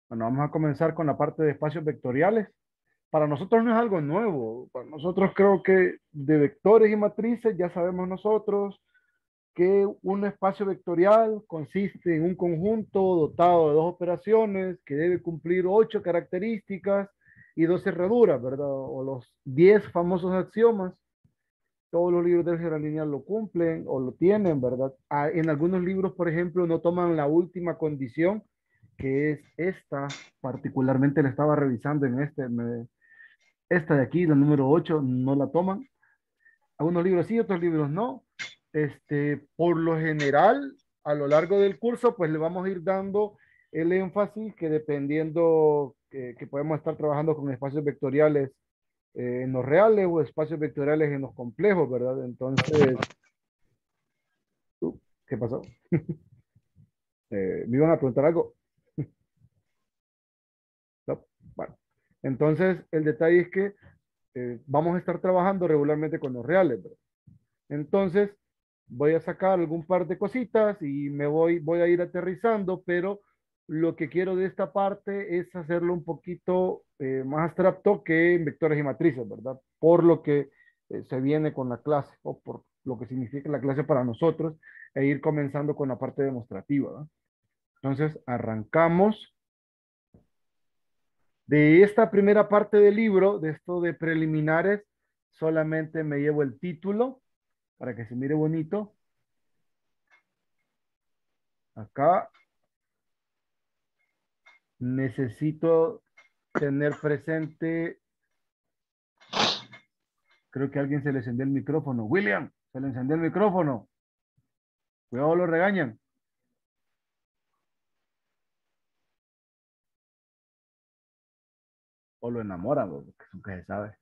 Bueno, vamos a comenzar con la parte de espacios vectoriales. Para nosotros no es algo nuevo. Para nosotros creo que de vectores y matrices ya sabemos nosotros que un espacio vectorial consiste en un conjunto dotado de dos operaciones que debe cumplir 8 características y 2 cerraduras, ¿verdad? O los 10 famosos axiomas. Todos los libros de álgebra lineal lo cumplen o lo tienen, ¿verdad? En algunos libros, por ejemplo, no toman la última condición, que es esta, particularmente la estaba revisando en esta de aquí, la número 8 no la toman. Algunos libros sí, otros libros no. Por lo general, a lo largo del curso, pues le vamos a ir dando el énfasis que dependiendo que podemos estar trabajando con espacios vectoriales en los reales o espacios vectoriales en los complejos, ¿verdad? Entonces, ¿qué pasó? ¿Me iban a preguntar algo? No. Bueno, entonces el detalle es que vamos a estar trabajando regularmente con los reales, ¿verdad? Entonces, voy a sacar algún par de cositas y voy a ir aterrizando, pero lo que quiero de esta parte es hacerlo un poquito más abstracto que en vectores y matrices, ¿verdad? Por lo que se viene con la clase o por lo que significa la clase para nosotros e ir comenzando con la parte demostrativa, ¿verdad? Entonces, arrancamos. De esta primera parte del libro, de esto de preliminares, solamente me llevo el título para que se mire bonito. Acá necesito tener presente, creo que a alguien se le encendió el micrófono. William, se le encendió el micrófono. Cuidado, lo regañan o lo enamoran, porque nunca se sabe.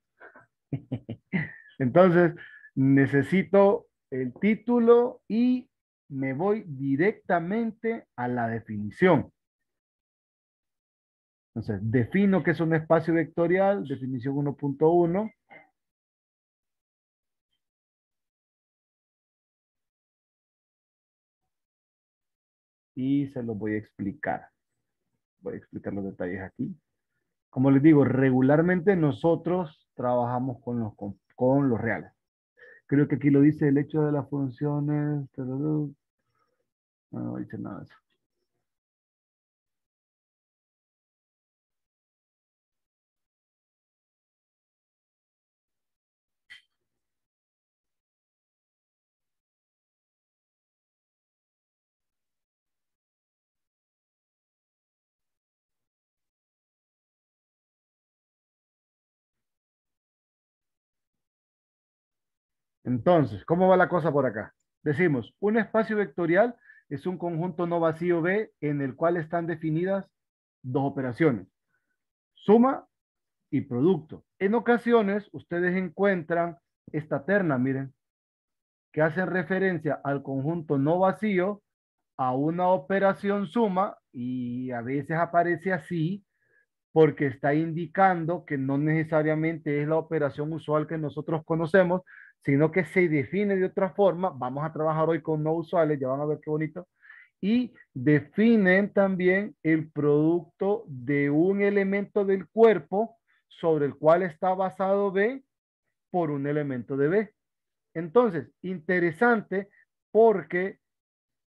Entonces, necesito el título y me voy directamente a la definición. Entonces, defino que es un espacio vectorial, definición 1.1, y se los voy a explicar. Voy a explicar los detalles aquí. Como les digo, regularmente nosotros trabajamos con los reales. Creo que aquí lo dice el hecho de las funciones. No, no dice nada de eso. Entonces, ¿cómo va la cosa por acá? Decimos, un espacio vectorial es un conjunto no vacío B en el cual están definidas dos operaciones, suma y producto. En ocasiones, ustedes encuentran esta terna, miren, que hace referencia al conjunto no vacío, a una operación suma, y a veces aparece así porque está indicando que no necesariamente es la operación usual que nosotros conocemos, sino que se define de otra forma. Vamos a trabajar hoy con no usuales, ya van a ver qué bonito. Y definen también el producto de un elemento del cuerpo sobre el cual está basado B por un elemento de B. Entonces, interesante porque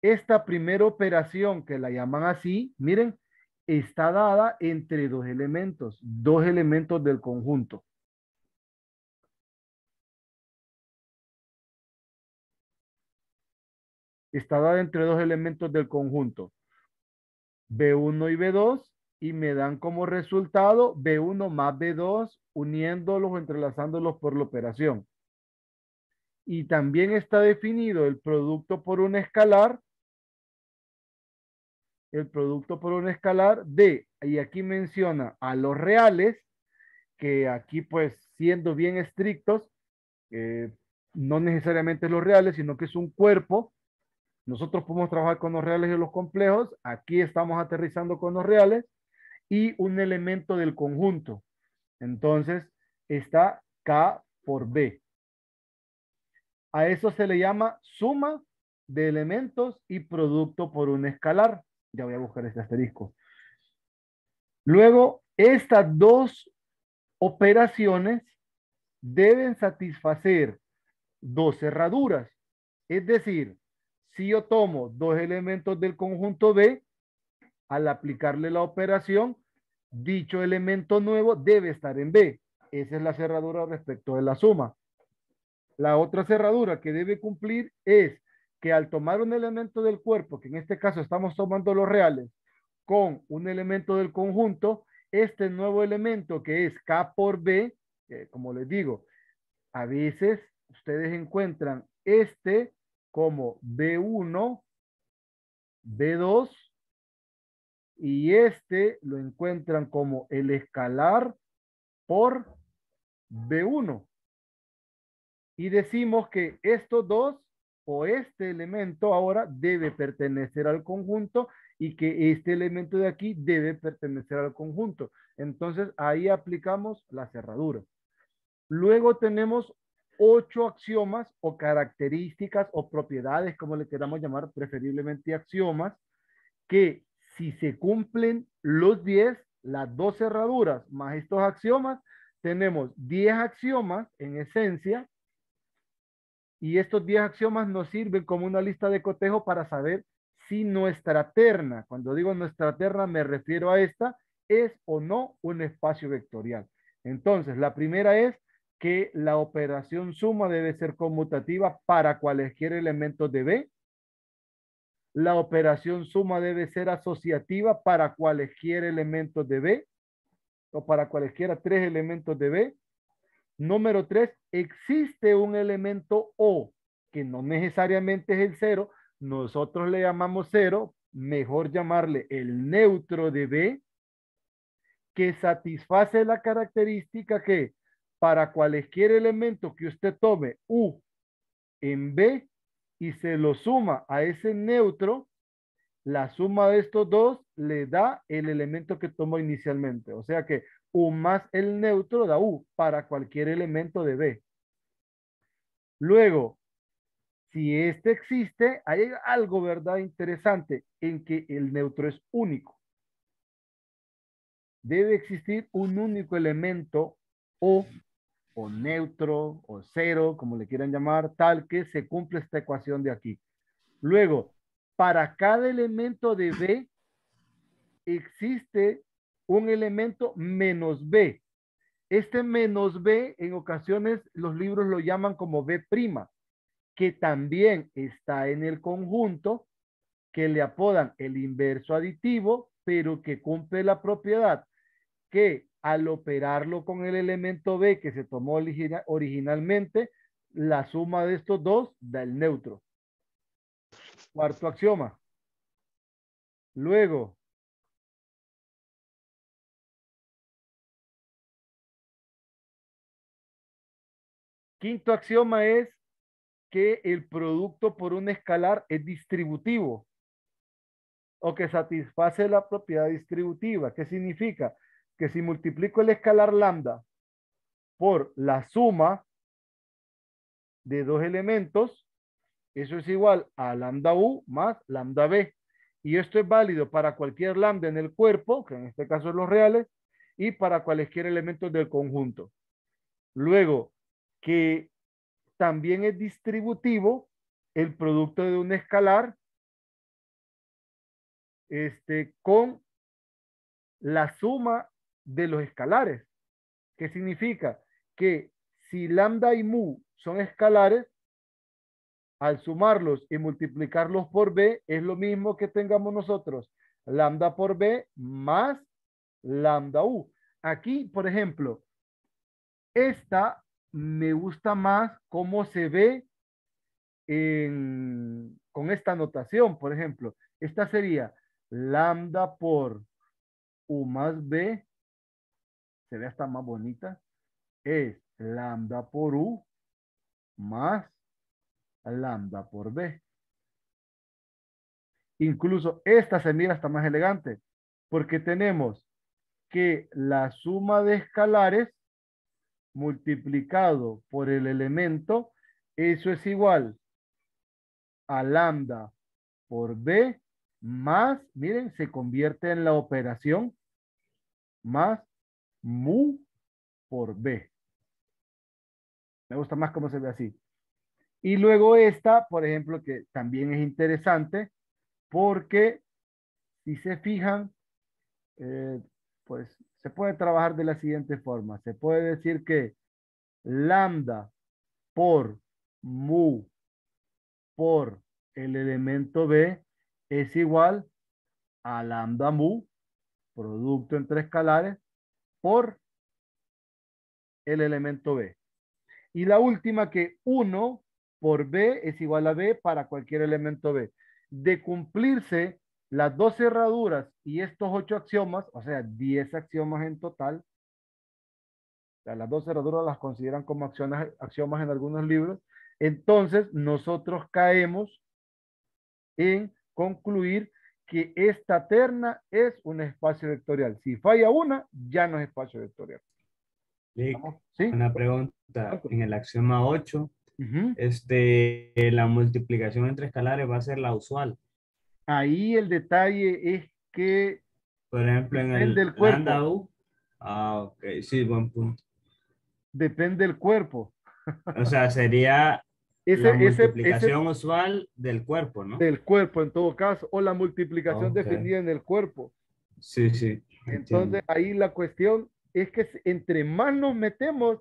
esta primera operación, que la llaman así, miren, está dada entre dos elementos del conjunto. Está dada entre dos elementos del conjunto, B1 y B2, y me dan como resultado B1 más B2, uniéndolos o entrelazándolos por la operación. Y también está definido el producto por un escalar de, y aquí menciona a los reales, que aquí pues siendo bien estrictos, eh, no necesariamente los reales, sino que es un cuerpo. Nosotros podemos trabajar con los reales y los complejos. Aquí estamos aterrizando con los reales y un elemento del conjunto. Entonces está K por B. A eso se le llama suma de elementos y producto por un escalar. Ya voy a buscar este asterisco. Luego, estas dos operaciones deben satisfacer dos cerraduras. Es decir, si yo tomo dos elementos del conjunto B, al aplicarle la operación, dicho elemento nuevo debe estar en B. Esa es la cerradura respecto de la suma. La otra cerradura que debe cumplir es que al tomar un elemento del cuerpo, que en este caso estamos tomando los reales, con un elemento del conjunto, este nuevo elemento que es K por B, como les digo, a veces ustedes encuentran este como B1, B2 y este lo encuentran como el escalar por B1. Y decimos que estos dos o este elemento ahora debe pertenecer al conjunto y que este elemento de aquí debe pertenecer al conjunto. Entonces ahí aplicamos la cerradura. Luego tenemos 8 axiomas o características o propiedades, como le queramos llamar, preferiblemente axiomas, que si se cumplen los 10, las dos cerraduras más estos axiomas, tenemos 10 axiomas en esencia y estos 10 axiomas nos sirven como una lista de cotejo para saber si nuestra terna, cuando digo nuestra terna me refiero a esta, es o no un espacio vectorial. Entonces, la primera es que la operación suma debe ser conmutativa para cualquier elemento de B. La operación suma debe ser asociativa para cualquier elemento de B o para cualquiera tres elementos de B. Número 3, existe un elemento O que no necesariamente es el cero. Nosotros le llamamos cero, mejor llamarle el neutro de B, que satisface la característica que para cualquier elemento que usted tome U en B y se lo suma a ese neutro, la suma de estos dos le da el elemento que tomó inicialmente. O sea que U más el neutro da U para cualquier elemento de B. Luego, si este existe, hay algo, ¿verdad? Interesante en que el neutro es único. Debe existir un único elemento o neutro o cero, como le quieran llamar, tal que se cumple esta ecuación de aquí. Luego, para cada elemento de B existe un elemento menos B. Este menos B en ocasiones los libros lo llaman como B', que también está en el conjunto, que le apodan el inverso aditivo, pero que cumple la propiedad que al operarlo con el elemento B que se tomó originalmente, la suma de estos dos da el neutro. Cuarto axioma. Luego, quinto axioma es que el producto por un escalar es distributivo o que satisface la propiedad distributiva. ¿Qué significa? Que si multiplico el escalar lambda por la suma de dos elementos, eso es igual a lambda u más lambda b. Y esto es válido para cualquier lambda en el cuerpo, que en este caso son los reales, y para cualquier elemento del conjunto. Luego, que también es distributivo el producto de un escalar con la suma de los escalares. ¿Qué significa? Que si lambda y mu son escalares, al sumarlos y multiplicarlos por b, es lo mismo que tengamos nosotros lambda por b más lambda u. Aquí, por ejemplo, esta me gusta más cómo se ve con esta notación. Por ejemplo, esta sería lambda por u más b, se ve hasta más bonita, es lambda por u más lambda por b. Incluso esta se mira hasta más elegante, porque tenemos que la suma de escalares multiplicado por el elemento, eso es igual a lambda por b más, miren, se convierte en la operación más mu por b. Me gusta más cómo se ve así. Y luego esta, por ejemplo, que también es interesante porque si se fijan, eh, pues se puede trabajar de la siguiente forma. Se puede decir que lambda por mu por el elemento b es igual a lambda mu, producto entre escalares, por el elemento b. Y la última que 1 por b es igual a b para cualquier elemento b. De cumplirse las dos cerraduras y estos 8 axiomas, o sea, 10 axiomas en total, o sea, las dos cerraduras las consideran como axiomas en algunos libros, entonces nosotros caemos en concluir que esta terna es un espacio vectorial. Si falla una, ya no es espacio vectorial. Lick, ¿Vamos? ¿Sí? una pregunta. En el axioma 8, Ujú. la multiplicación entre escalares va a ser la usual. Ahí el detalle es que Por ejemplo, en depende el del lambda cuerpo, u. Ah, ok, sí, buen punto. depende del cuerpo. O sea, sería la Ese multiplicación usual del cuerpo, ¿no? del cuerpo en todo caso, o la multiplicación Ok, definida en el cuerpo. sí, sí, Entonces entiendo. ahí la cuestión es que entre más nos metemos,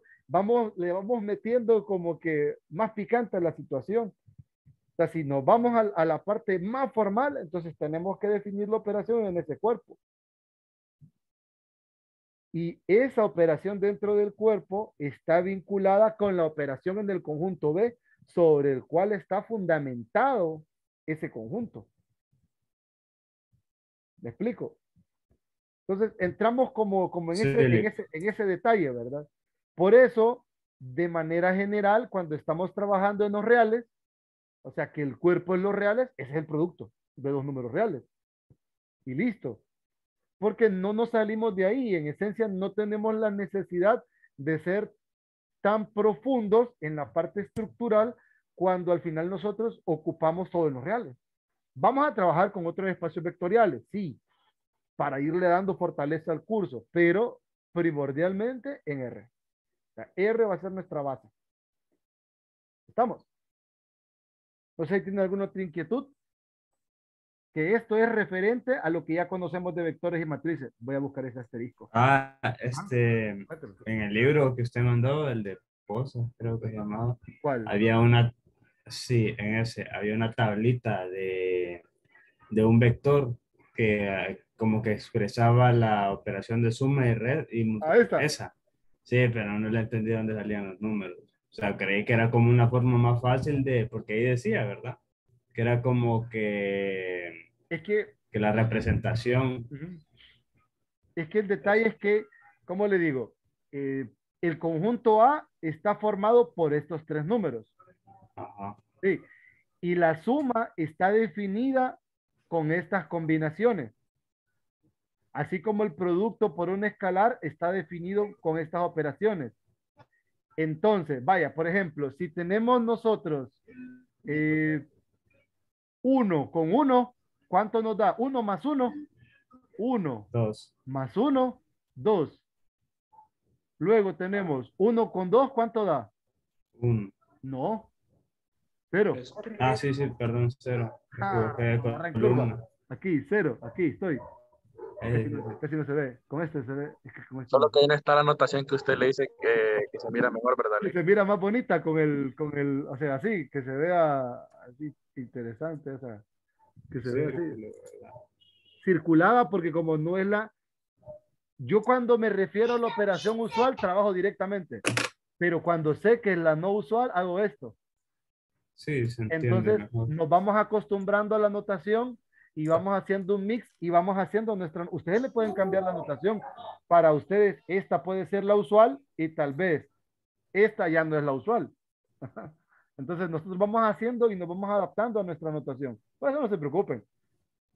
le vamos metiendo como que más picante a la situación. O sea, si nos vamos a la parte más formal, entonces tenemos que definir la operación en ese cuerpo. Y esa operación dentro del cuerpo está vinculada con la operación en el conjunto B, sobre el cual está fundamentado ese conjunto. ¿Me explico? Entonces, entramos como Sí, Lick. en ese detalle, ¿verdad? Por eso, de manera general, cuando estamos trabajando en los reales, o sea, que el cuerpo es los reales, ese es el producto de los números reales. Y listo. Porque no nos salimos de ahí. En esencia, no tenemos la necesidad de ser tan profundos en la parte estructural cuando al final nosotros ocupamos todos los reales. Vamos a trabajar con otros espacios vectoriales, sí, para irle dando fortaleza al curso, pero primordialmente en R. O sea, R va a ser nuestra base. ¿Estamos? No sé si tiene alguna otra inquietud, que esto es referente a lo que ya conocemos de vectores y matrices. Voy a buscar ese asterisco. Ah, Ajá. en el libro que usted mandó, el de Poza, creo que se llamaba, ¿Cuál? había una, sí, en ese, había una tablita de un vector que como que expresaba la operación de suma y red y Ahí está. esa. Sí, pero no le entendí dónde salían los números. O sea, creí que era como una forma más fácil de, porque ahí decía, ¿verdad? Que era como Es que, que la representación. uh-huh. Es que el detalle Eso. es que, ¿cómo le digo? Eh, el conjunto A está formado por estos tres números. Ajá. Sí. Y la suma está definida con estas combinaciones, así como el producto por un escalar está definido con estas operaciones. Entonces, vaya, por ejemplo, si tenemos nosotros eh, 1 con uno, ¿cuánto nos da? Uno más uno, uno Dos. más uno, 2. Luego tenemos uno con 2, ¿cuánto da? Uno. No, cero. Ah, sí, sí, perdón, cero. Me equivoqué Ah, de agarra en curva. columna. Aquí, cero, aquí estoy. Eh, Casi no se ve. Con este se ve. Es que con este Solo no. que ahí no está la anotación que usted le dice que se mira mejor, ¿verdad, Que Lee? se mira más bonita o sea, así, que se vea así interesante, o sea, que se vea así. círculo, ¿verdad? Circulada, porque como no es yo cuando me refiero a la operación usual, trabajo directamente, pero cuando sé que es la no usual, hago esto. Sí, se entiende Entonces, mejor. nos vamos acostumbrando a la notación y vamos haciendo un mix y vamos haciendo ustedes le pueden cambiar la notación. Para ustedes, esta puede ser la usual y tal vez esta ya no es la usual. Entonces nosotros vamos haciendo y nos vamos adaptando a nuestra anotación. Por eso no se preocupen.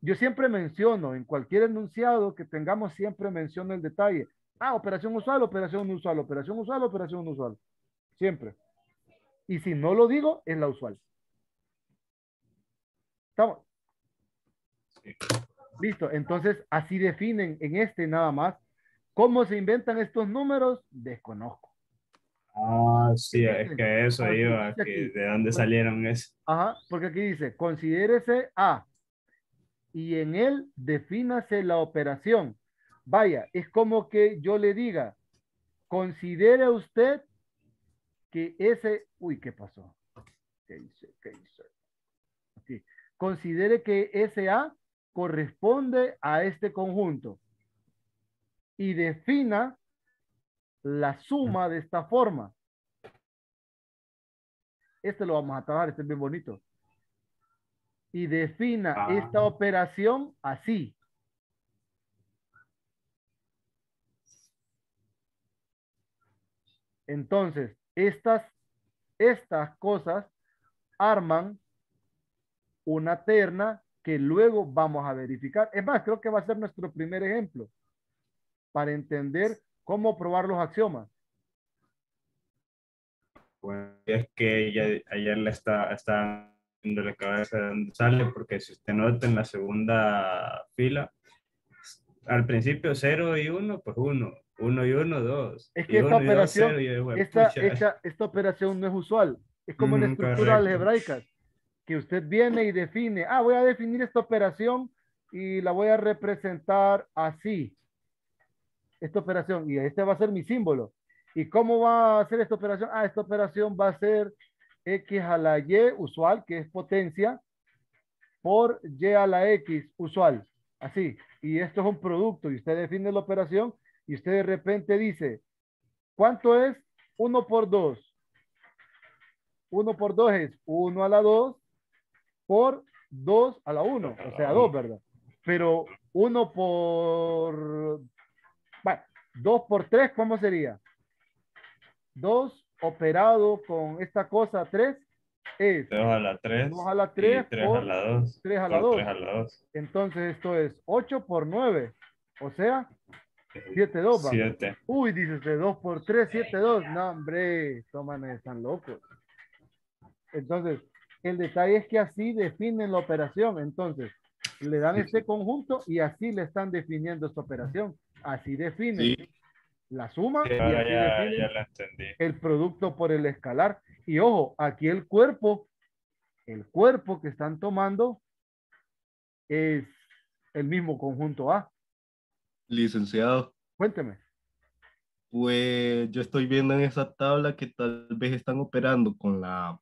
Yo siempre menciono en cualquier enunciado que tengamos, siempre menciono el detalle. Ah, operación usual, operación usual, operación usual, operación usual. Siempre. Y si no lo digo, es la usual. ¿Estamos? Sí. Listo. Entonces, así definen en este nada más. ¿Cómo se inventan estos números? Desconozco. Ah, ¿Qué sí, es dice? que eso Porque iba, dice que aquí, de dónde pues, salieron eso. ajá, porque aquí dice, considérese A y en él defínase la operación. Vaya, es como que yo le diga, considere usted que ese, uy, ¿qué pasó? ¿Qué hice? ¿Qué hice? Aquí. Considere que ese A corresponde a este conjunto y defina la suma de esta forma. Este lo vamos a trabajar, este es bien bonito. Y defina Ah, esta operación así. Entonces, estas cosas arman una terna que luego vamos a verificar. Es más, creo que va a ser nuestro primer ejemplo para entender cómo probar los axiomas. bueno, es que ayer está viendo la cabeza de dónde sale, porque si usted nota en la segunda fila, al principio 0 y 1, pues 1, 1 y 1, 2, Es y que 1 y 2, 0, y yo, esta, pucha, esta, esta operación no es usual. Es como en estructuras correcto. algebraicas, que usted viene y define, voy a definir esta operación y la voy a representar así, esta operación, y este va a ser mi símbolo. ¿Y cómo va a ser esta operación? Esta operación va a ser x a la y usual, que es potencia, por y a la x usual. Así. Y esto es un producto y usted define la operación y usted de repente dice, ¿cuánto es 1 por 2? 1 por 2 es 1 a la 2 por 2 a la 1, o sea, 2, ¿verdad? Pero 1 por, bueno, 2 por 3, ¿cómo sería? 2 operado con esta cosa 3 es 2 a la 2 3 a la y 3 3 a por la 2 3 a la por 3 2. a la 2. Entonces esto es 8 por 9, o sea, 7, 2 va. 7. Uy, dice usted, 2 por 3, 7, 2. No, hombre, toman, están locos. Entonces, el detalle es que así definen la operación. Entonces, le dan este conjunto y así le están definiendo esta operación. Así definen Sí, la suma Sí, y ahora así ya definen la entendí. el producto por el escalar. Y ojo, aquí el cuerpo que están tomando es el mismo conjunto A. licenciado. Cuénteme. Pues yo estoy viendo en esa tabla que tal vez están operando con la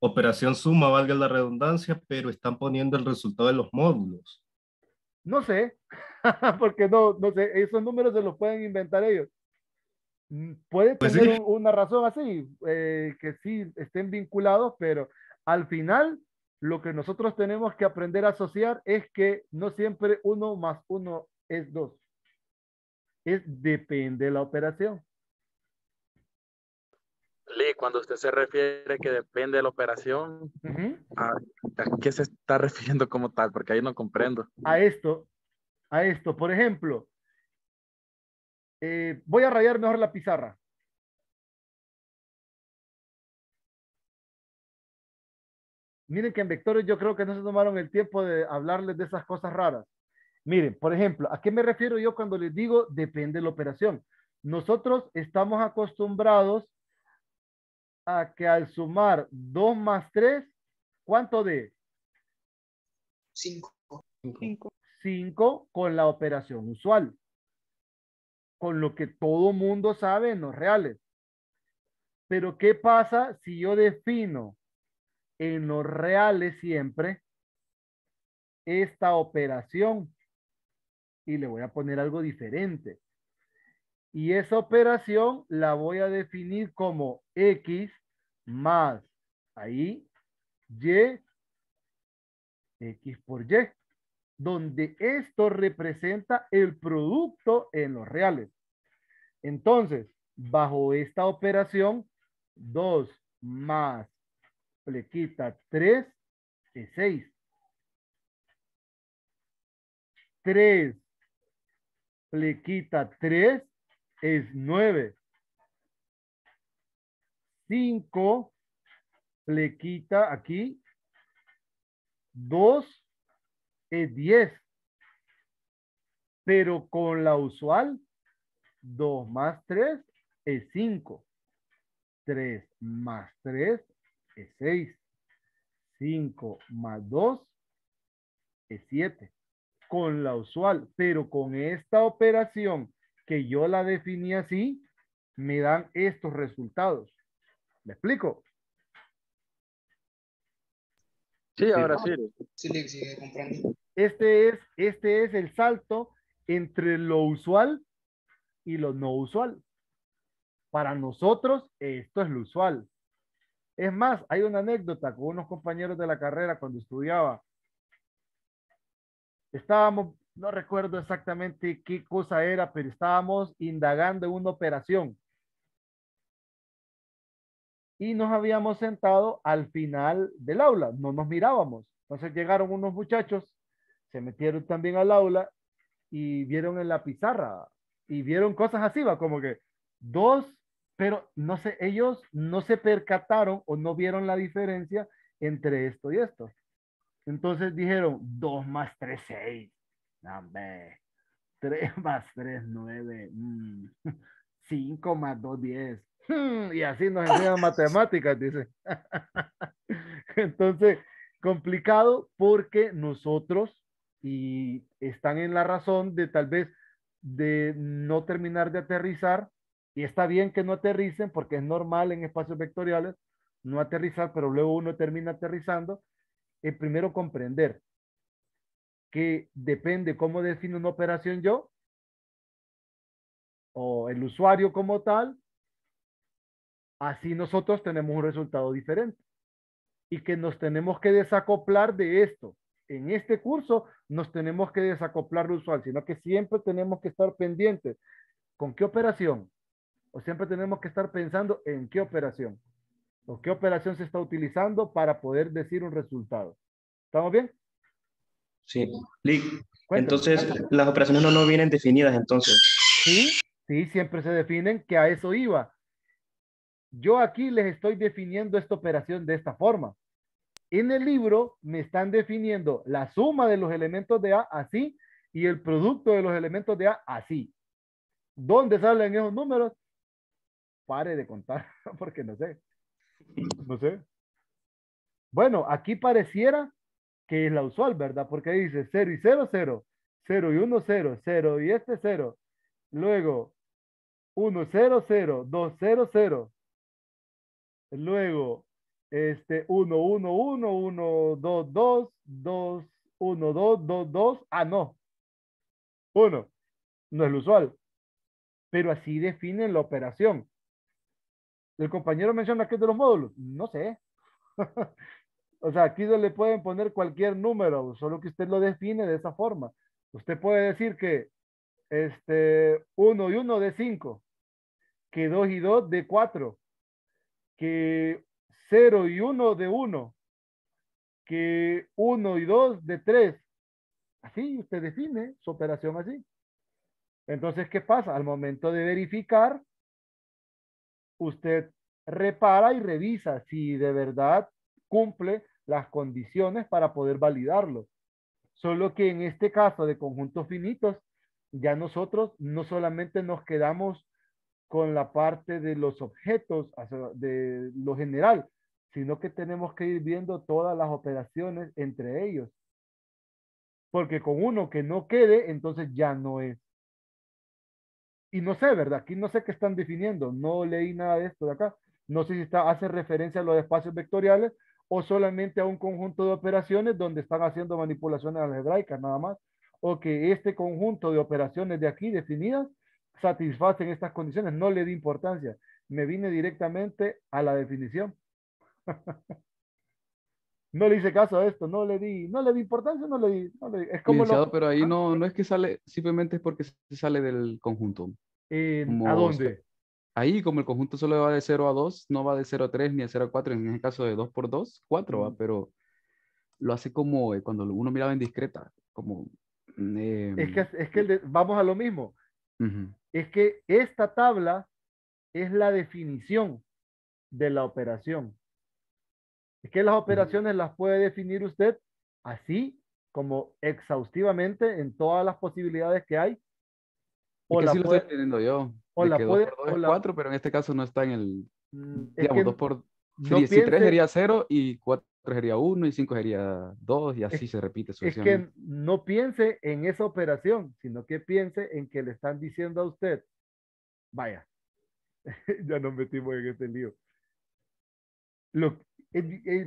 operación suma, valga la redundancia, pero están poniendo el resultado de los módulos. No sé, porque no sé, esos números se los pueden inventar ellos. Puede Pues tener sí, una razón así, que sí estén vinculados, pero al final lo que nosotros tenemos que aprender a asociar es que no siempre 1 más 1 es 2. Depende de la operación. Lee, cuando usted se refiere que depende de la operación, Ujú. ¿a, a qué se está refiriendo como tal? Porque ahí no comprendo. A esto, a esto. Por ejemplo, voy a rayar mejor la pizarra. Miren que en vectores yo creo que no se tomaron el tiempo de hablarles de esas cosas raras. Miren, por ejemplo, ¿a qué me refiero yo cuando les digo depende de la operación? Nosotros estamos acostumbrados a que al sumar 2 más 3, ¿cuánto de? 5. 5 con la operación usual, con lo que todo mundo sabe en los reales. Pero ¿qué pasa si yo defino en los reales siempre esta operación? Y le voy a poner algo diferente. Y esa operación la voy a definir como X más, ahí, Y, X por Y, donde esto representa el producto en los reales. Entonces, bajo esta operación, 2 más flequita 3 es 6. 3 flequita 3 es 9. 5 flequita aquí 2 es 10. pero con la usual, 2 más 3 es 5. 3 más 3 es 6. 5 más 2 es 7. Con la usual, pero con esta operación que yo la definí así, me dan estos resultados. ¿Me explico? Sí, ahora sí. Sí, le sigue comprando. Este es el salto entre lo usual y lo no usual. Para nosotros, esto es lo usual. Es más, hay una anécdota con unos compañeros de la carrera cuando estudiaba. Estábamos, no recuerdo exactamente qué cosa era, pero estábamos indagando en una operación. Y nos habíamos sentado al final del aula, no nos mirábamos. Entonces llegaron unos muchachos, se metieron también al aula y vieron en la pizarra y vieron cosas así, va, como que 2, pero no sé, ellos no se percataron o no vieron la diferencia entre esto y esto. Entonces dijeron 2 más 3 6. No, hombre, 3 más 3 9. 5 más 2 10. Y así nos enseñan matemáticas, dice. Entonces, complicado porque nosotros, y están en la razón de tal vez de no terminar de aterrizar, y está bien que no aterricen porque es normal en espacios vectoriales no aterrizar, pero luego uno termina aterrizando. Primero comprender que depende cómo define una operación yo, o el usuario como tal, así nosotros tenemos un resultado diferente y que nos tenemos que desacoplar de esto. En este curso nos tenemos que desacoplar lo usual, sino que siempre tenemos que estar pendientes con qué operación, o siempre tenemos que estar pensando en qué operación, o qué operación se está utilizando para poder decir un resultado. ¿Estamos bien? Sí. Lick, Cuéntame. entonces las operaciones no vienen definidas entonces. Sí, sí, siempre se definen, que a eso iba. Yo aquí les estoy definiendo esta operación de esta forma. En el libro me están definiendo la suma de los elementos de A así y el producto de los elementos de A así. ¿Dónde salen esos números? Pare de contar, porque no sé. No sé. Bueno, aquí pareciera que es la usual, ¿verdad? Porque dice 0 y 0, 0. 0 y 1, 0. 0 y este 0. Luego 1, 0, 0. 2, 0, 0. Luego, 1, 1, 1, 1, 2, 2, 2, 1, 2, 2, 2. Ah, no. 1. No es lo usual. Pero así definen la operación. El compañero menciona que es de los módulos. No sé. O sea, aquí no le pueden poner cualquier número, solo que usted lo define de esa forma. Usted puede decir que 1 y 1 de 5, que 2 y 2 de 4, que 0 y 1 de 1, que 1 y 2 de 3. Así usted define su operación así. Entonces, ¿qué pasa? Al momento de verificar, usted repara y revisa si de verdad cumple las condiciones para poder validarlo. Solo que en este caso de conjuntos finitos, ya nosotros no solamente nos quedamos con la parte de los objetos, de lo general, sino que tenemos que ir viendo todas las operaciones entre ellos. Porque con uno que no quede, entonces ya no es. Y no sé, ¿verdad? Aquí no sé qué están definiendo. No leí nada de esto de acá. No sé si hace referencia a los espacios vectoriales o solamente a un conjunto de operaciones donde están haciendo manipulaciones algebraicas nada más. O que este conjunto de operaciones de aquí definidas satisfacen estas condiciones. No le di importancia. Me vine directamente a la definición. No le hice caso a esto. No le di importancia, no le di. Es como Licenciado, pero ahí ¿Ah? no es que sale, simplemente es porque se sale del conjunto. ¿A Como dónde? ahí, como el conjunto solo va de 0 a 2, no va de 0 a 3 ni de 0 a 4, en el caso de 2 por 2, 4, ¿va? Pero lo hace como cuando uno miraba en discreta, como... Vamos a lo mismo. Ujú. Es que esta tabla es la definición de la operación. Es que las operaciones las puede definir usted así como exhaustivamente en todas las posibilidades que hay. Es O que la sí lo puede, estoy entendiendo yo. o De la que 2 puede, por 2 o es la, 4, pero en este caso no está en el. es Digamos, que 2 por. no Si 3 piense, sería 0 y 4 sería 1 y 5 sería 2 y así es, se repite es sucesivamente. que no piense en esa operación, sino que piense en que le están diciendo a usted, vaya, ya nos metimos en este lío. Lo,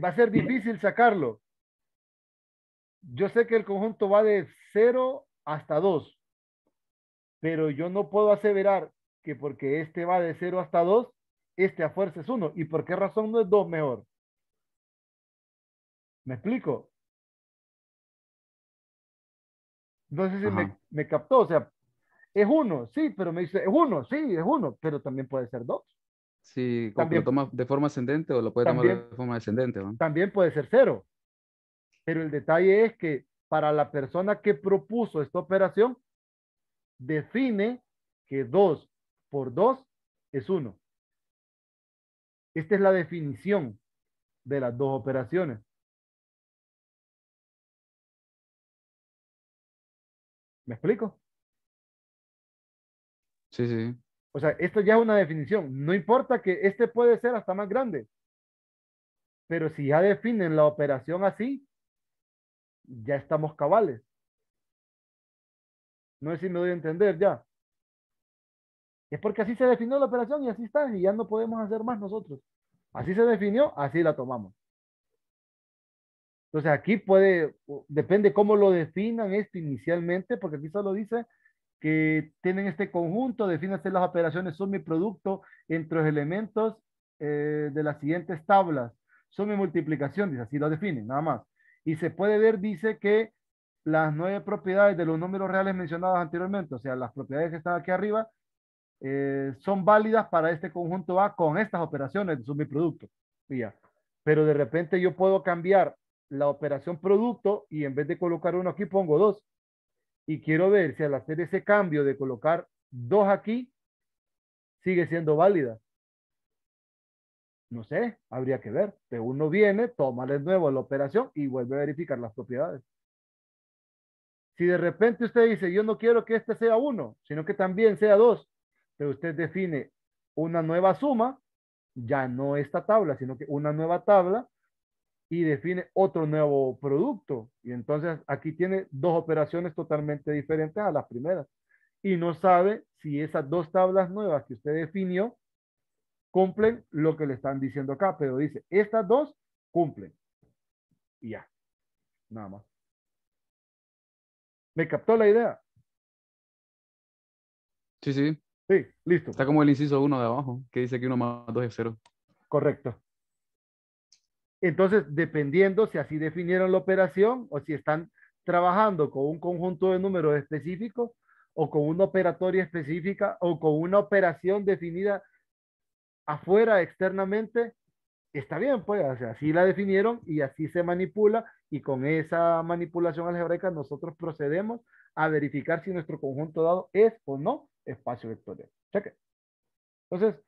va a ser difícil sacarlo. Yo sé que el conjunto va de 0 hasta 2, pero yo no puedo aseverar que porque este va de 0 hasta 2, este a fuerza es 1. ¿Y por qué razón no es 2 mejor? ¿Me explico? No sé si Ajá. me captó. O sea, es 1, sí, pero me dice, es 1, sí, es 1, pero también puede ser 2. Sí, como que lo También, toma de forma ascendente o lo puede tomar también, de forma descendente, ¿no? también puede ser 0. Pero el detalle es que para la persona que propuso esta operación, define que 2 por 2 es 1. Esta es la definición de las dos operaciones. ¿Me explico? Sí, sí. O sea, esto ya es una definición. No importa que este puede ser hasta más grande, pero si ya definen la operación así, ya estamos cabales. No sé si me doy a entender ya. Es porque así se definió la operación y así está, y ya no podemos hacer más nosotros. Así se definió, así la tomamos. Entonces aquí puede, depende cómo lo definan esto inicialmente, porque aquí solo dice que tienen este conjunto, defínanse las operaciones suma y producto entre los elementos de las siguientes tablas. Suma y multiplicación, dice, así lo definen, nada más. Y se puede ver, dice que las 9 propiedades de los números reales mencionados anteriormente, o sea, las propiedades que están aquí arriba, son válidas para este conjunto A con estas operaciones de suma y producto. Y ya. Pero de repente yo puedo cambiar la operación producto y en vez de colocar uno aquí pongo 2. Y quiero ver si al hacer ese cambio de colocar 2 aquí, sigue siendo válida. No sé, habría que ver. De uno viene, toma de nuevo la operación y vuelve a verificar las propiedades. Si de repente usted dice, yo no quiero que este sea 1, sino que también sea 2, pero usted define una nueva suma, ya no esta tabla, sino que una nueva tabla y define otro nuevo producto. Y entonces aquí tiene dos operaciones totalmente diferentes a las primeras. Y no sabe si esas dos tablas nuevas que usted definió cumplen lo que le están diciendo acá, pero dice, estas dos cumplen. Y ya, nada más. ¿Me captó la idea? Sí, sí. Sí, listo. Está como el inciso 1 de abajo, que dice que 1 más 2 es 0. Correcto. Entonces, dependiendo si así definieron la operación o si están trabajando con un conjunto de números específicos o con una operatoria específica o con una operación definida afuera externamente, está bien, pues, o sea, así la definieron y así se manipula y con esa manipulación algebraica nosotros procedemos a verificar si nuestro conjunto dado es o no espacio vectorial. Cheque. Entonces,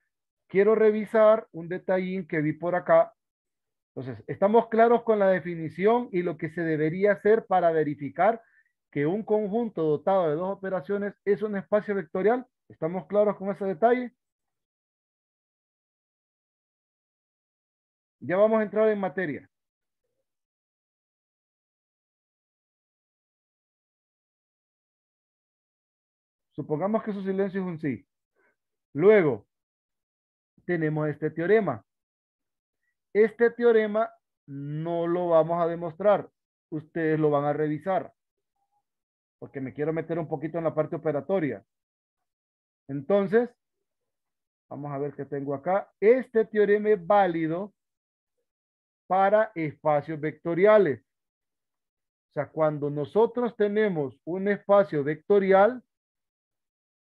quiero revisar un detallín que vi por acá. Entonces, estamos claros con la definición y lo que se debería hacer para verificar que un conjunto dotado de dos operaciones es un espacio vectorial. ¿Estamos claros con ese detalle? Ya vamos a entrar en materia. Supongamos que su silencio es un sí. Luego, tenemos este teorema. Este teorema no lo vamos a demostrar. Ustedes lo van a revisar. Porque me quiero meter un poquito en la parte operatoria. Entonces, vamos a ver qué tengo acá. Este teorema es válido para espacios vectoriales. O sea, cuando nosotros tenemos un espacio vectorial,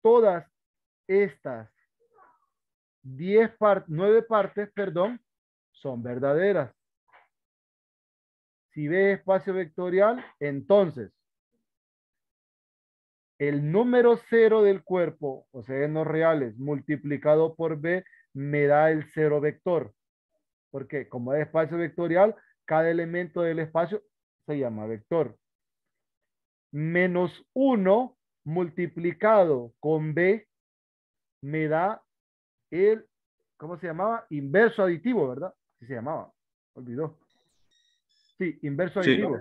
todas estas 9 partes, perdón, son verdaderas. Si ve espacio vectorial, entonces el número 0 del cuerpo, o sea, en los reales, multiplicado por B, me da el 0 vector. Porque como es espacio vectorial, cada elemento del espacio se llama vector. Menos 1 multiplicado con B me da el, ¿cómo se llamaba? Inverso aditivo, ¿verdad? Así se llamaba. Olvidó. Sí, inverso Sí. aditivo.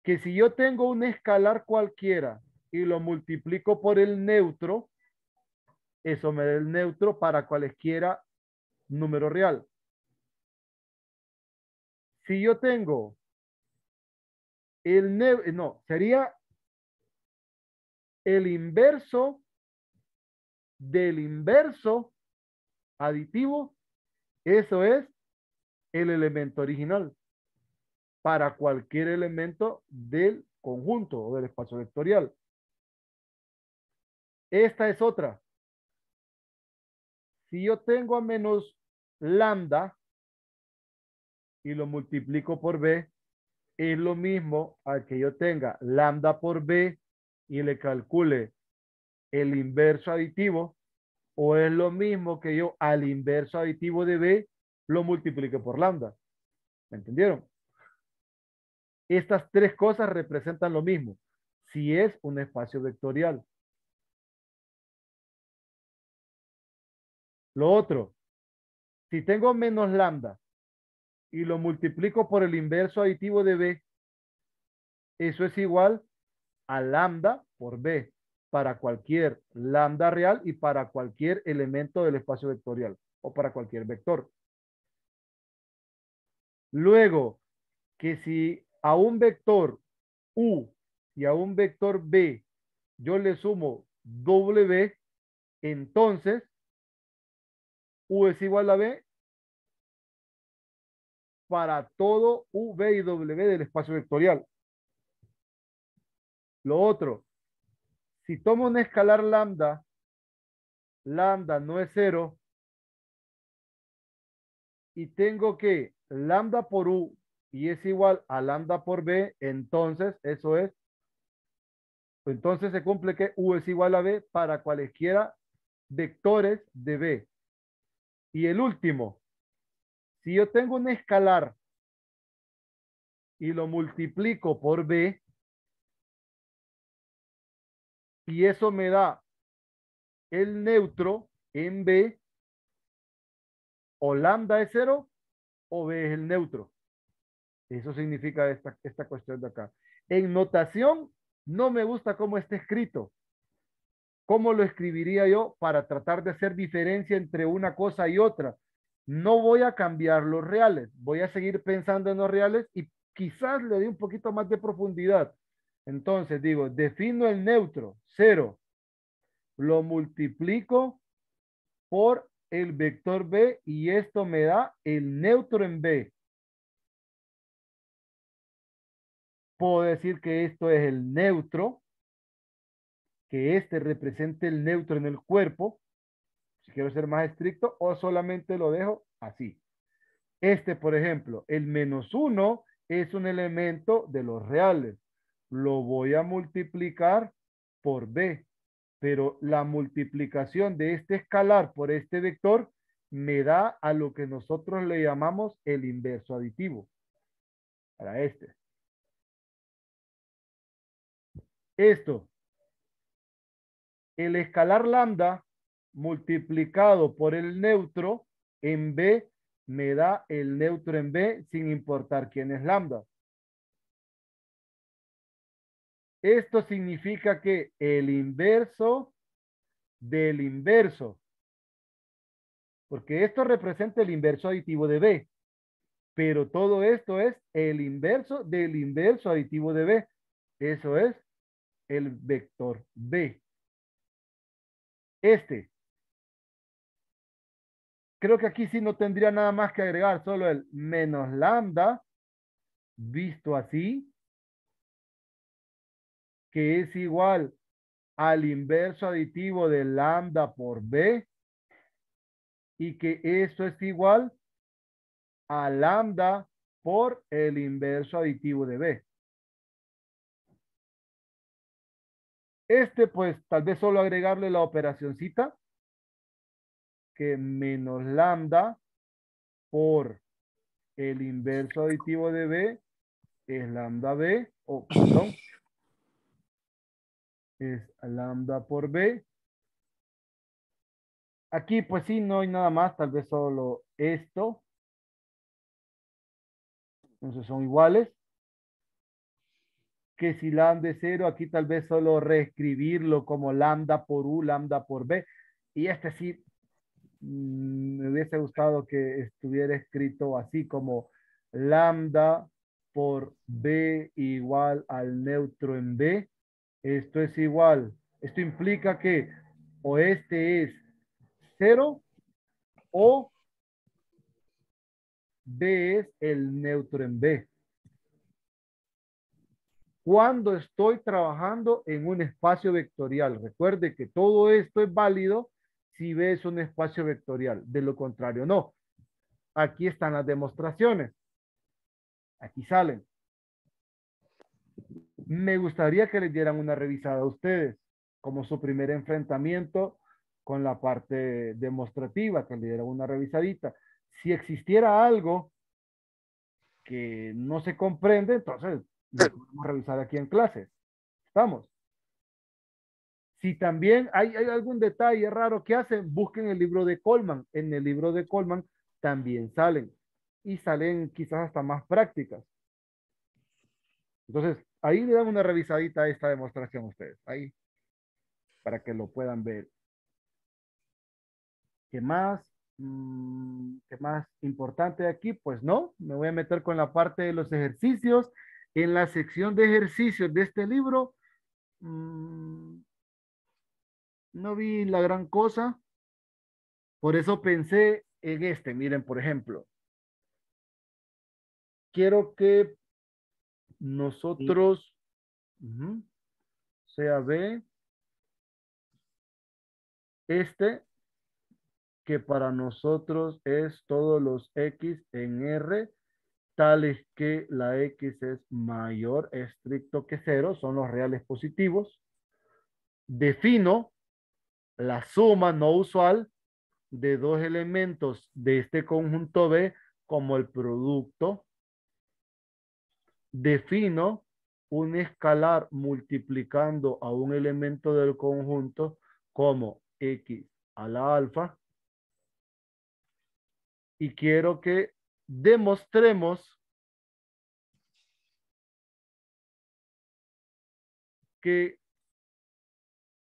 Que si yo tengo un escalar cualquiera y lo multiplico por el neutro, eso me da el neutro para cualesquiera número real. Si yo tengo el neutro, no, sería el inverso del inverso aditivo, eso es el elemento original para cualquier elemento del conjunto o del espacio vectorial. Esta es otra. Si yo tengo a menos lambda y lo multiplico por b, es lo mismo al que yo tenga lambda por b y le calcule el inverso aditivo, o es lo mismo que yo al inverso aditivo de b lo multiplique por lambda. ¿Me entendieron? Estas tres cosas representan lo mismo si es un espacio vectorial. Lo otro, si tengo menos lambda y lo multiplico por el inverso aditivo de b, eso es igual a lambda por b para cualquier lambda real y para cualquier elemento del espacio vectorial o para cualquier vector. Luego, que si a un vector u y a un vector b yo le sumo w, entonces u es igual a b para todo u, v y w del espacio vectorial. Lo otro, si tomo un escalar lambda, lambda no es 0, y tengo que lambda por u y es igual a lambda por b, entonces eso es, entonces se cumple que u es igual a b para cualesquiera vectores de b. Y el último, si yo tengo un escalar y lo multiplico por b, y eso me da el neutro en b, o lambda es 0 o b es el neutro. Eso significa esta cuestión de acá. En notación, no me gusta cómo está escrito. ¿Cómo lo escribiría yo para tratar de hacer diferencia entre una cosa y otra? No voy a cambiar los reales. Voy a seguir pensando en los reales y quizás le dé un poquito más de profundidad. Entonces digo, defino el neutro, 0. Lo multiplico por el vector b y esto me da el neutro en b. Puedo decir que esto es el neutro, que este represente el neutro en el cuerpo, si quiero ser más estricto, o solamente lo dejo así. Este, por ejemplo, el menos 1 es un elemento de los reales. Lo voy a multiplicar por b, pero la multiplicación de este escalar por este vector me da a lo que nosotros le llamamos el inverso aditivo. Para este. Esto, el escalar lambda multiplicado por el neutro en b me da el neutro en b sin importar quién es lambda. Esto significa que el inverso del inverso, porque esto representa el inverso aditivo de b, pero todo esto es el inverso del inverso aditivo de b. Eso es el vector b. Creo que aquí sí no tendría nada más que agregar, solo el menos lambda, visto así, que es igual al inverso aditivo de lambda por b, y que eso es igual a lambda por el inverso aditivo de b. Pues tal vez solo agregarle la operacioncita, que menos lambda por el inverso aditivo de b es lambda B, o perdón, es lambda por B. Aquí pues sí, no hay nada más, tal vez solo esto. Entonces son iguales. Que si lambda es 0, aquí tal vez solo reescribirlo como lambda por U, lambda por B. Y este sí, me hubiese gustado que estuviera escrito así como lambda por B igual al neutro en B. Esto es igual. Esto implica que o este es 0 o B es el neutro en B. Cuando estoy trabajando en un espacio vectorial. Recuerde que todo esto es válido si B es un espacio vectorial. De lo contrario, no. Aquí están las demostraciones. Aquí salen. Me gustaría que les dieran una revisada a ustedes como su primer enfrentamiento con la parte demostrativa, que le dieran una revisadita. Si existiera algo que no se comprende, entonces lo podemos revisar aquí en clase. ¿Estamos? Si también hay algún detalle raro que hacen, busquen el libro de Coleman. En el libro de Coleman también salen. Y salen quizás hasta más prácticas. Entonces, ahí le dan una revisadita a esta demostración a ustedes. Ahí, para que lo puedan ver. ¿Qué más? ¿Qué más importante aquí? Pues no, me voy a meter con la parte de los ejercicios. En la sección de ejercicios de este libro, no vi la gran cosa. Por eso pensé en este. Miren, por ejemplo, quiero que nosotros, sea B, este, que para nosotros es todos los X en R, tales que la X es mayor, estricto que 0, son los reales positivos. Defino la suma no usual de dos elementos de este conjunto B como el producto. Defino un escalar multiplicando a un elemento del conjunto como X a la alfa. Y quiero que demostremos que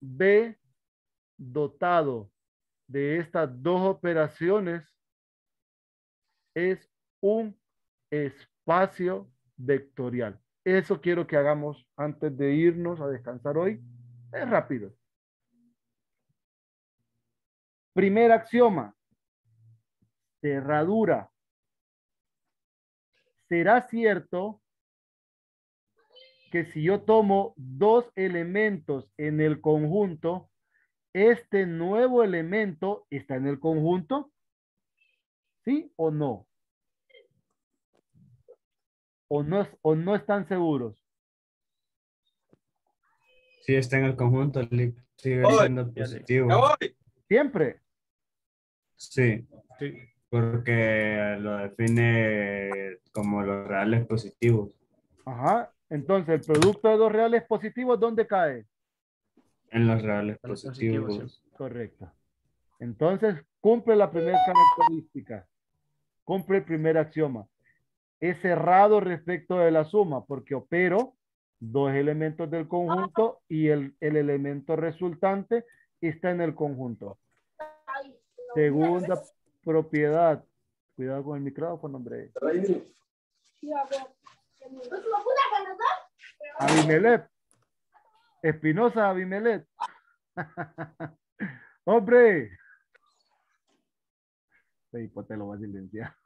B dotado de estas dos operaciones es un espacio vectorial. Eso quiero que hagamos antes de irnos a descansar hoy. Es rápido. Primer axioma. Cerradura. ¿Será cierto que si yo tomo dos elementos en el conjunto, este nuevo elemento está en el conjunto? ¿Sí o no? ¿O no están seguros? Sí, está en el conjunto, sigue siendo positivo. Siempre. Sí, porque lo define como los reales positivos. Ajá. Entonces, el producto de dos reales positivos, ¿dónde cae? En los reales En los positivos. positivos, Correcto. Entonces, cumple la primera característica. Cumple el primer axioma. Es cerrado respecto de la suma porque opero dos elementos del conjunto y el elemento resultante está en el conjunto. Segunda propiedad. Cuidado con el micrófono, hombre. Abimelech. Espinosa Abimelech. Hombre. Sí, pues te lo voy a silenciar.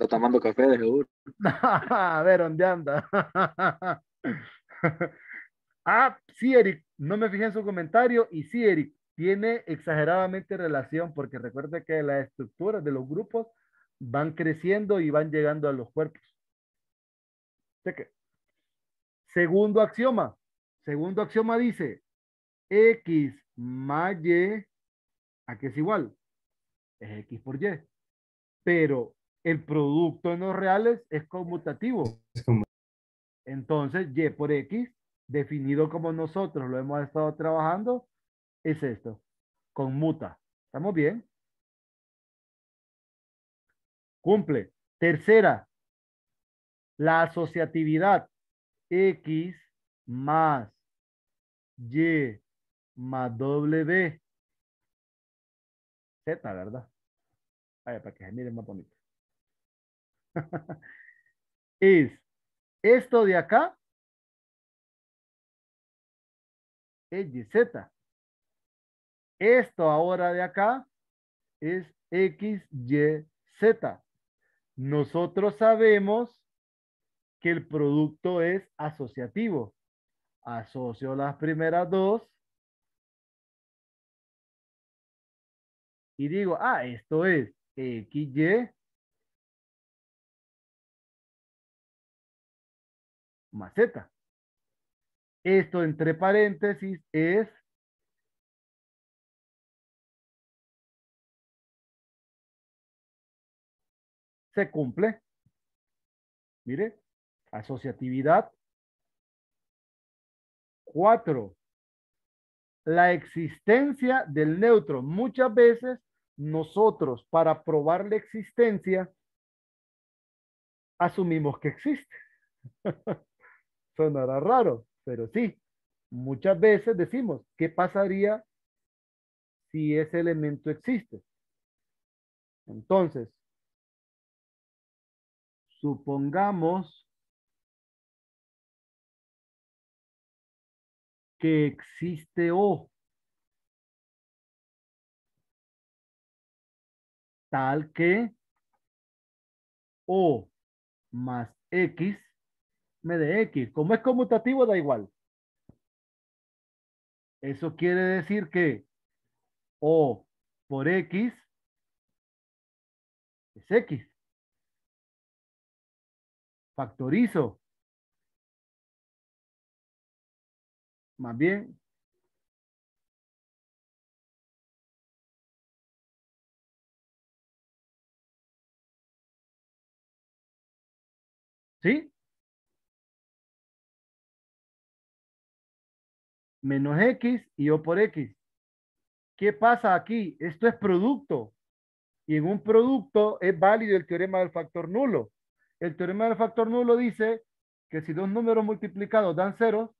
está tomando café de seguro. A ver, ¿dónde anda? Ah, sí, Eric, no me fijé en su comentario y sí, Eric, tiene exageradamente relación porque recuerde que las estructuras de los grupos van creciendo y van llegando a los cuerpos. ¿De qué? Segundo axioma. Segundo axioma dice X más Y, ¿a qué es igual? Es X por Y. Pero El producto en los reales es conmutativo. Es como, Entonces, y por x, definido como nosotros lo hemos estado trabajando, es esto. Conmuta. ¿Estamos bien? Cumple. Tercera, la asociatividad x más y más w. Z, ¿verdad? Vaya, para que se mire más bonito. Es esto de acá, es YZ. Esto ahora de acá es XYZ. Nosotros sabemos que el producto es asociativo. Asocio las primeras dos y digo, ah, esto es XY más Z. Esto entre paréntesis es se cumple. Mire, asociatividad. 4. La existencia del neutro. Muchas veces nosotros para probar la existencia asumimos que existe. Sonará raro, pero sí. Muchas veces decimos, ¿qué pasaría si ese elemento existe? Entonces, supongamos que existe O, tal que O más X me dé X. Como es conmutativo, da igual. Eso quiere decir que O por X es X. Factorizo. Más bien, ¿sí? Menos X y O por X. ¿Qué pasa aquí? Esto es producto. Y en un producto es válido el teorema del factor nulo. El teorema del factor nulo dice que si dos números multiplicados dan cero,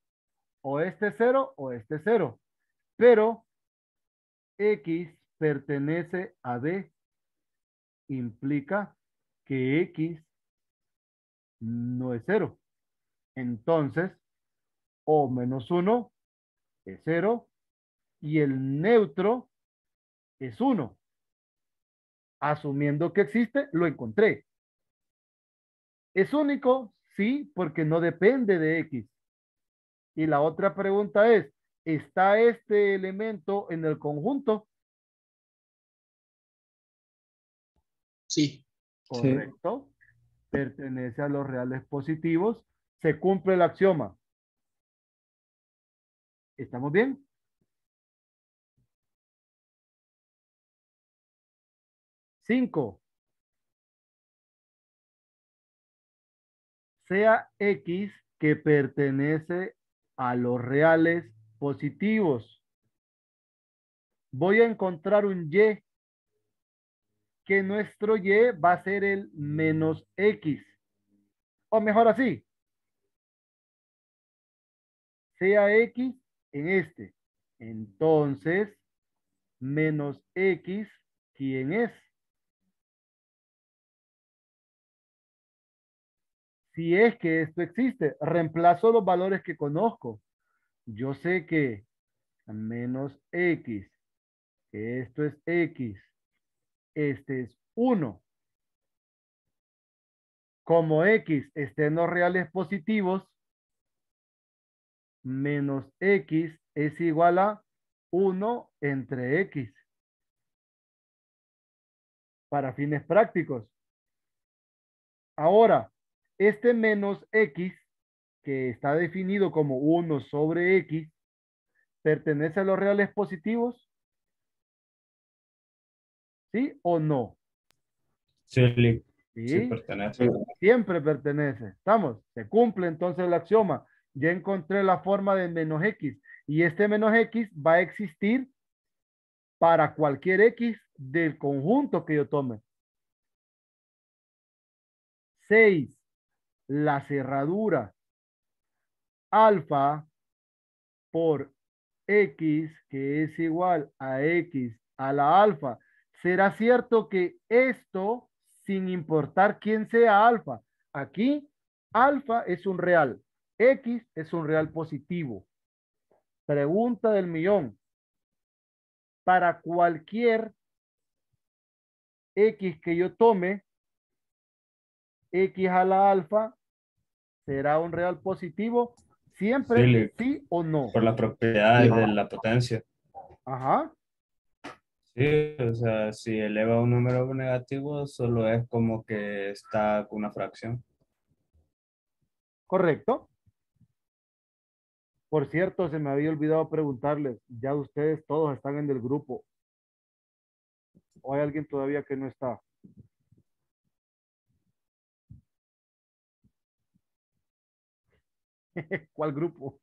o este cero o este cero. Pero X pertenece a B. Implica que X no es cero. Entonces, O menos 1 es cero y el neutro es 1. Asumiendo que existe, lo encontré. ¿Es único? Sí, porque no depende de X. Y la otra pregunta es, ¿está este elemento en el conjunto? Sí. Correcto. Pertenece a los reales positivos. Se cumple el axioma. ¿Estamos bien? Cinco. Sea X que pertenece a los reales positivos. Voy a encontrar un Y que nuestro Y va a ser el menos X. O mejor así. Sea X en este. Entonces, menos X, ¿quién es? Si es que esto existe, reemplazo los valores que conozco. Yo sé que menos X, que esto es X, este es 1. Como X está en los reales positivos, menos X es igual a 1 entre X. Para fines prácticos. Ahora, este menos X, que está definido como 1 sobre X, ¿pertenece a los reales positivos? ¿Sí o no? sí, Sí, ¿Sí? pertenece. Siempre pertenece. ¿Estamos? Se cumple entonces el axioma. Ya encontré la forma de menos x. Y este menos x va a existir para cualquier x del conjunto que yo tome. 6. La cerradura alfa por x, que es igual a x a la alfa. ¿Será cierto que esto, sin importar quién sea alfa, aquí alfa es un real, x es un real positivo? Pregunta del millón. Para cualquier x que yo tome, x a la alfa será un real positivo, Sí, siempre sí o no. por las propiedades de la potencia. Ajá, Sí, o sea, si eleva un número negativo, solo es como que está con una fracción. correcto. Por cierto, se me había olvidado preguntarles, ¿ya ustedes todos están en el grupo o hay alguien todavía que no está? ¿Cuál grupo?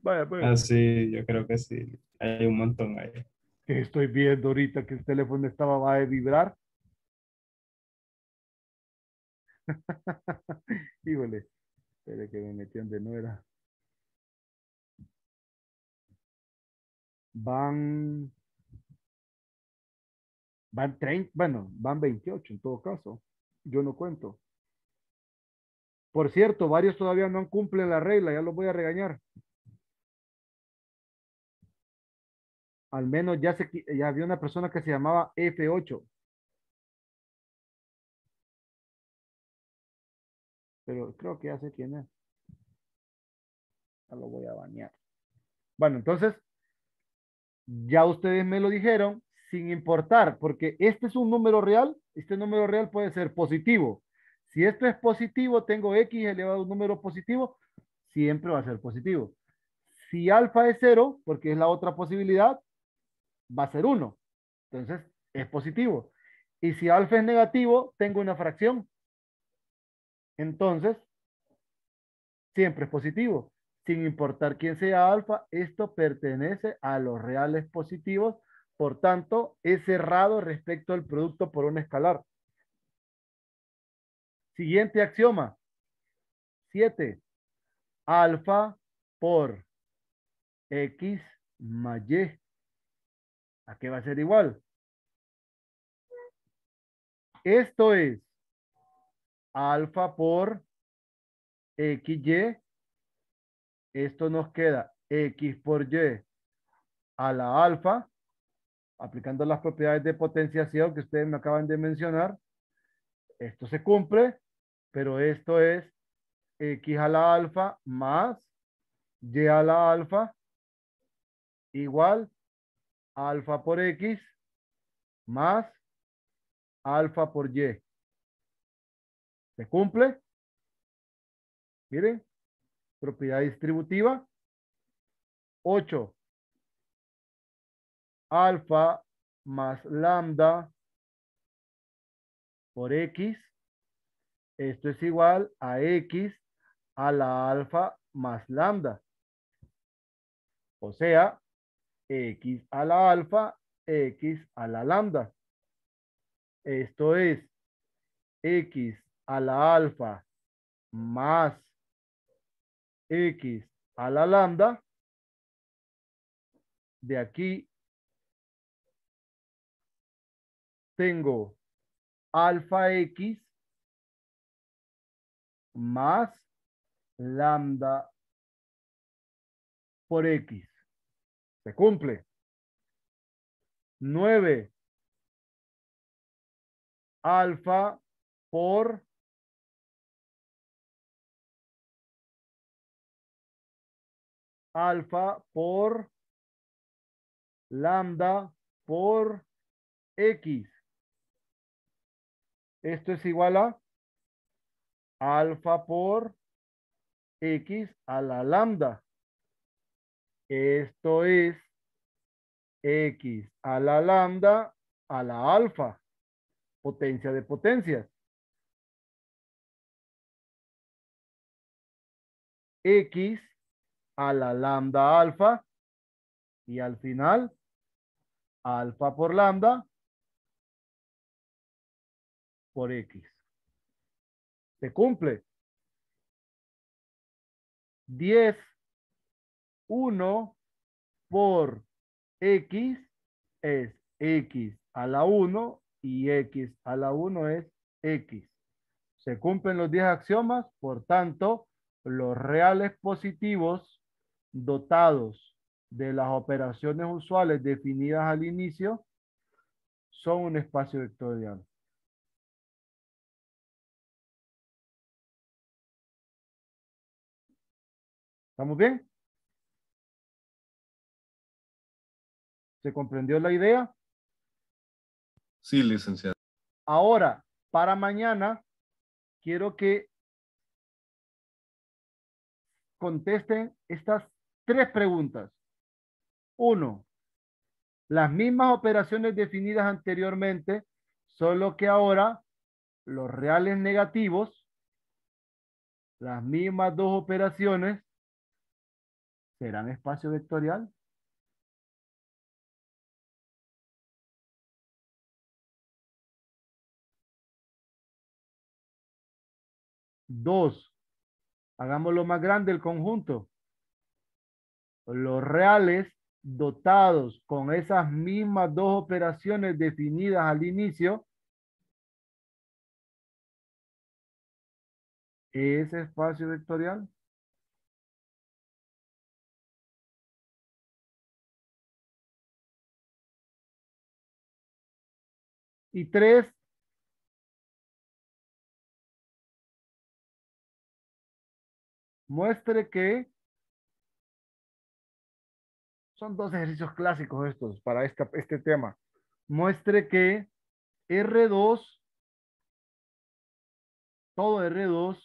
Vaya, pues, Ah, sí, yo creo que sí. Hay un montón ahí. que estoy viendo ahorita que el teléfono estaba va a vibrar. Híjole, espere que me metí donde no era. Van, van 30, bueno, van 28 en todo caso. Yo no cuento. Por cierto, varios todavía no cumplen la regla, ya los voy a regañar. Al menos ya había una persona que se llamaba F8, pero creo que ya sé quién es. Ya lo voy a banear. Bueno, entonces, ya ustedes me lo dijeron, sin importar, porque este es un número real, este número real puede ser positivo. Si esto es positivo, tengo x elevado a un número positivo, siempre va a ser positivo. Si alfa es cero, porque es la otra posibilidad, va a ser 1. Entonces, es positivo. Y si alfa es negativo, tengo una fracción. Entonces, siempre es positivo. Sin importar quién sea alfa, esto pertenece a los reales positivos, por tanto, es cerrado respecto al producto por un escalar. Siguiente axioma. 7. Alfa por x más y. ¿A qué va a ser igual? Esto es alfa por xy. Esto nos queda x por y a la alfa, aplicando las propiedades de potenciación que ustedes me acaban de mencionar. Esto se cumple, pero esto es x a la alfa más y a la alfa igual alfa por x más alfa por y. ¿Se cumple? Miren, propiedad distributiva. 8. Alfa más lambda por x. Esto es igual a x a la alfa más lambda. O sea, x a la alfa, x a la lambda. Esto es x a la alfa más x a la lambda. De aquí tengo alfa x más lambda por x. Se cumple. 9 alfa por lambda por x. Esto es igual a alfa por x a la lambda. Esto es x a la lambda a la alfa. potencia de potencias. X a la lambda alfa y al final alfa por lambda por X. Se cumple. 10, 1 por X es X a la 1 y X a la 1 es X. Se cumplen los 10 axiomas, por tanto, los reales positivos dotados de las operaciones usuales definidas al inicio son un espacio vectorial. ¿Estamos bien? ¿Se comprendió la idea? Sí, licenciado. Ahora, para mañana, quiero que contesten estas 3 preguntas. 1. Las mismas operaciones definidas anteriormente, solo que ahora los reales negativos, las mismas 2 operaciones, serán espacio vectorial. Dos, hagámoslo más grande el conjunto. Los reales dotados con esas mismas 2 operaciones definidas al inicio es espacio vectorial. Y 3, muestre que son 2 ejercicios clásicos estos para este tema. Muestre que R2, todo R2,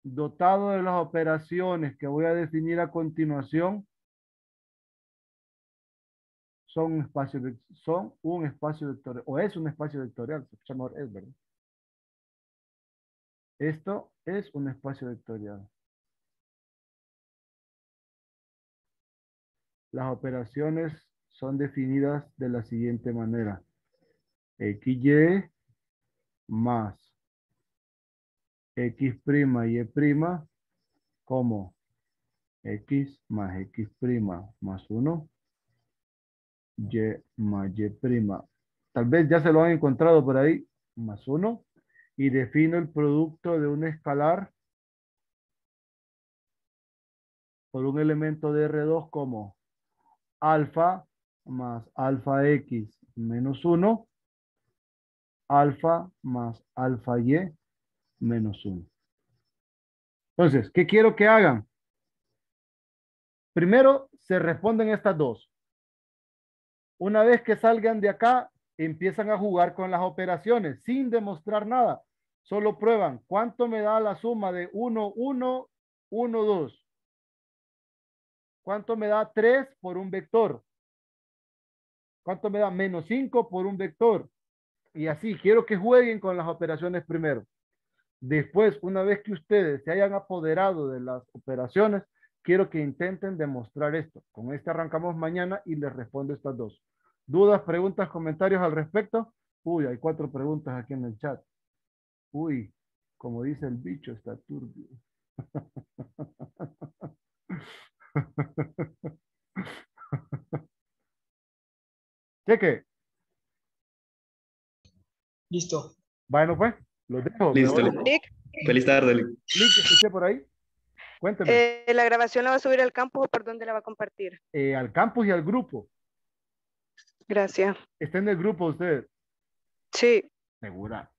dotado de las operaciones que voy a definir a continuación, son un espacio vectorial, o es un espacio vectorial, es verdad. Esto es un espacio vectorial. Las operaciones son definidas de la siguiente manera. XY más X' y Y' como X más X' más 1, Y más Y'. Tal vez ya se lo han encontrado por ahí, más 1. Y defino el producto de un escalar por un elemento de R2 como alfa más alfa X menos 1, alfa más alfa Y menos 1. Entonces, ¿qué quiero que hagan? Primero, se responden estas 2. Una vez que salgan de acá, empiezan a jugar con las operaciones sin demostrar nada. Solo prueban cuánto me da la suma de 1, 1, 1, 2. ¿Cuánto me da 3 por un vector? ¿Cuánto me da menos 5 por un vector? Y así, quiero que jueguen con las operaciones primero. Después, una vez que ustedes se hayan apoderado de las operaciones, quiero que intenten demostrar esto. Con este arrancamos mañana y les respondo estas 2. ¿Dudas, preguntas, comentarios al respecto? Uy, hay 4 preguntas aquí en el chat. Uy, como dice el bicho, está turbio. Cheque. Listo. Bueno, pues, los dejo. Listo. Lick, Feliz tarde. Lick, escuché por ahí. Cuénteme. ¿la grabación la va a subir al campus o por dónde la va a compartir? Al campus y al grupo. Gracias. ¿Está en el grupo usted? Sí. Segura.